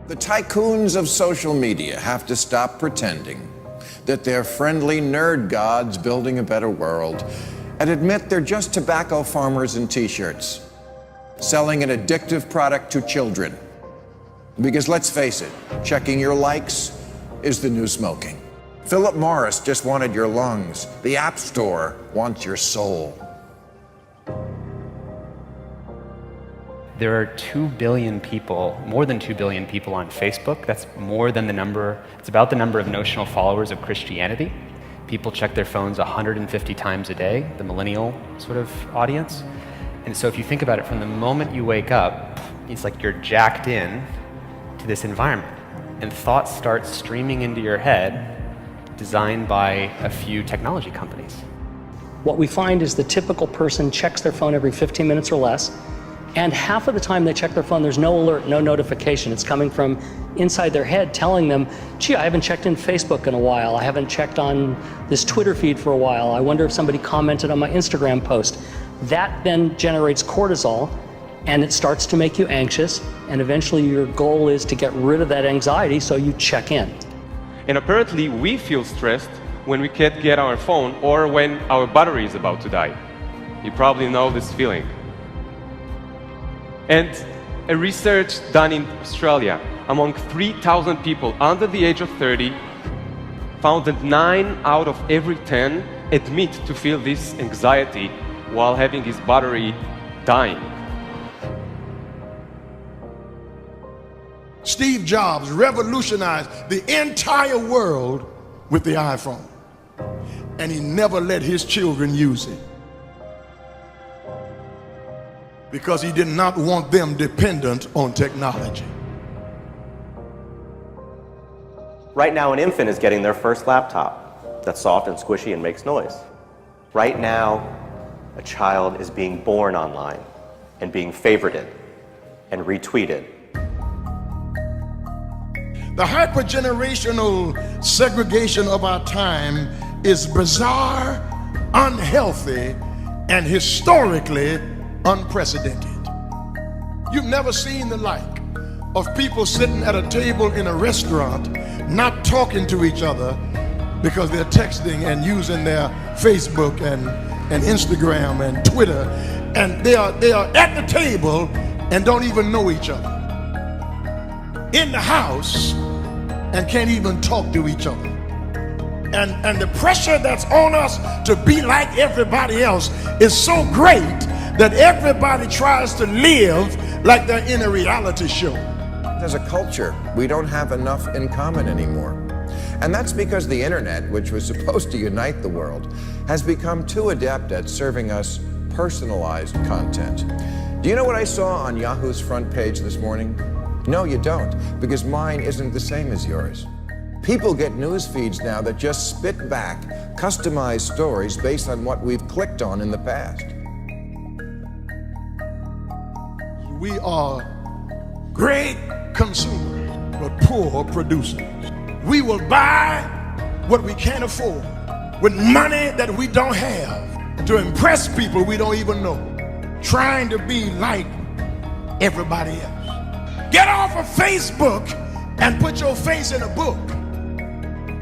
The tycoons of social media have to stop pretending that they're friendly nerd gods building a better world and admit they're just tobacco farmers in t-shirts, selling an addictive product to children. Because let's face it, checking your likes is the new smoking. Philip Morris just wanted your lungs. The App Store wants your soul. There are 2 billion people, more than 2 billion people on Facebook. That's more than it's about the number of notional followers of Christianity. People check their phones 150 times a day, the millennial sort of audience. And so if you think about it, from the moment you wake up, it's like you're jacked in to this environment. And thoughts start streaming into your head, designed by a few technology companies. What we find is the typical person checks their phone every 15 minutes or less, and half of the time they check their phone, there's no alert, no notification. It's coming from inside their head telling them, gee, I haven't checked in Facebook in a while. I haven't checked on this Twitter feed for a while. I wonder if somebody commented on my Instagram post. That then generates cortisol, and it starts to make you anxious, and eventually your goal is to get rid of that anxiety, so you check in. And apparently we feel stressed when we can't get our phone or when our battery is about to die. You probably know this feeling. And a research done in Australia among 3,000 people under the age of 30 found that 9 out of every 10 admit to feel this anxiety while having his battery dying. Steve Jobs revolutionized the entire world with the iPhone, and he never let his children use it because he did not want them dependent on technology. Right now, an infant is getting their first laptop that's soft and squishy and makes noise. Right now, a child is being born online and being favorited and retweeted. The hypergenerational segregation of our time is bizarre, unhealthy, and historically unprecedented. You've never seen the like of people sitting at a table in a restaurant not talking to each other because they're texting and using their Facebook and Instagram and Twitter, and they are at the table and don't even know each other. In the house and can't even talk to each other. And the pressure that's on us to be like everybody else is so great that everybody tries to live like they're in a reality show. As a culture, we don't have enough in common anymore. And that's because the internet, which was supposed to unite the world, has become too adept at serving us personalized content. Do you know what I saw on Yahoo's front page this morning? No, you don't, because mine isn't the same as yours. People get news feeds now that just spit back customized stories based on what we've clicked on in the past. We are great consumers, but poor producers. We will buy what we can't afford with money that we don't have to impress people we don't even know, trying to be like everybody else. Get off of Facebook and put your face in a book.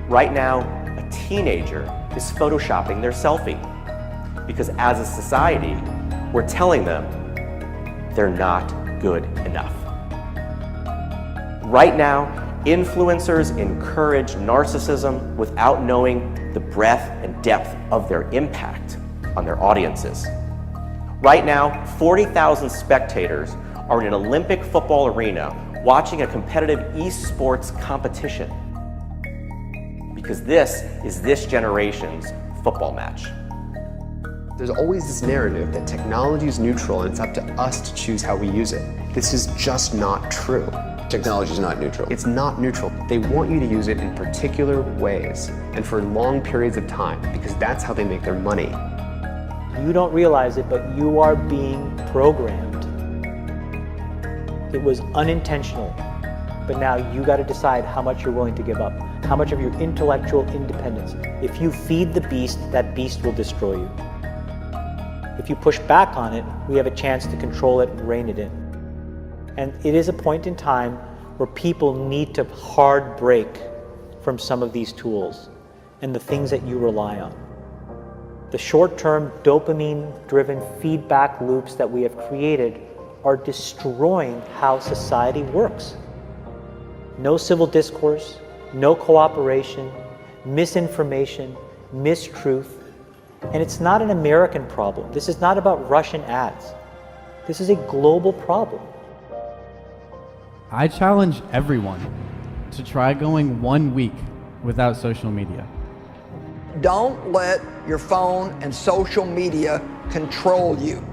Right now, a teenager is photoshopping their selfie because as a society, we're telling them they're not good enough. Right now, influencers encourage narcissism without knowing the breadth and depth of their impact on their audiences. Right now, 40,000 spectators are in an Olympic football arena watching a competitive esports competition because this is this generation's football match. There's always this narrative that technology is neutral and it's up to us to choose how we use it. This is just not true. Technology is not neutral. It's not neutral. They want you to use it in particular ways and for long periods of time because that's how they make their money. You don't realize it, but you are being programmed. It was unintentional, but now you got to decide how much you're willing to give up, how much of your intellectual independence. If you feed the beast, that beast will destroy you. If you push back on it, we have a chance to control it and rein it in. And it is a point in time where people need to hard break from some of these tools and the things that you rely on. The short-term dopamine-driven feedback loops that we have created are destroying how society works. No civil discourse, no cooperation, misinformation, mistruth. And it's not an American problem. This is not about Russian ads. This is a global problem. I challenge everyone to try going 1 week without social media. Don't let your phone and social media control you.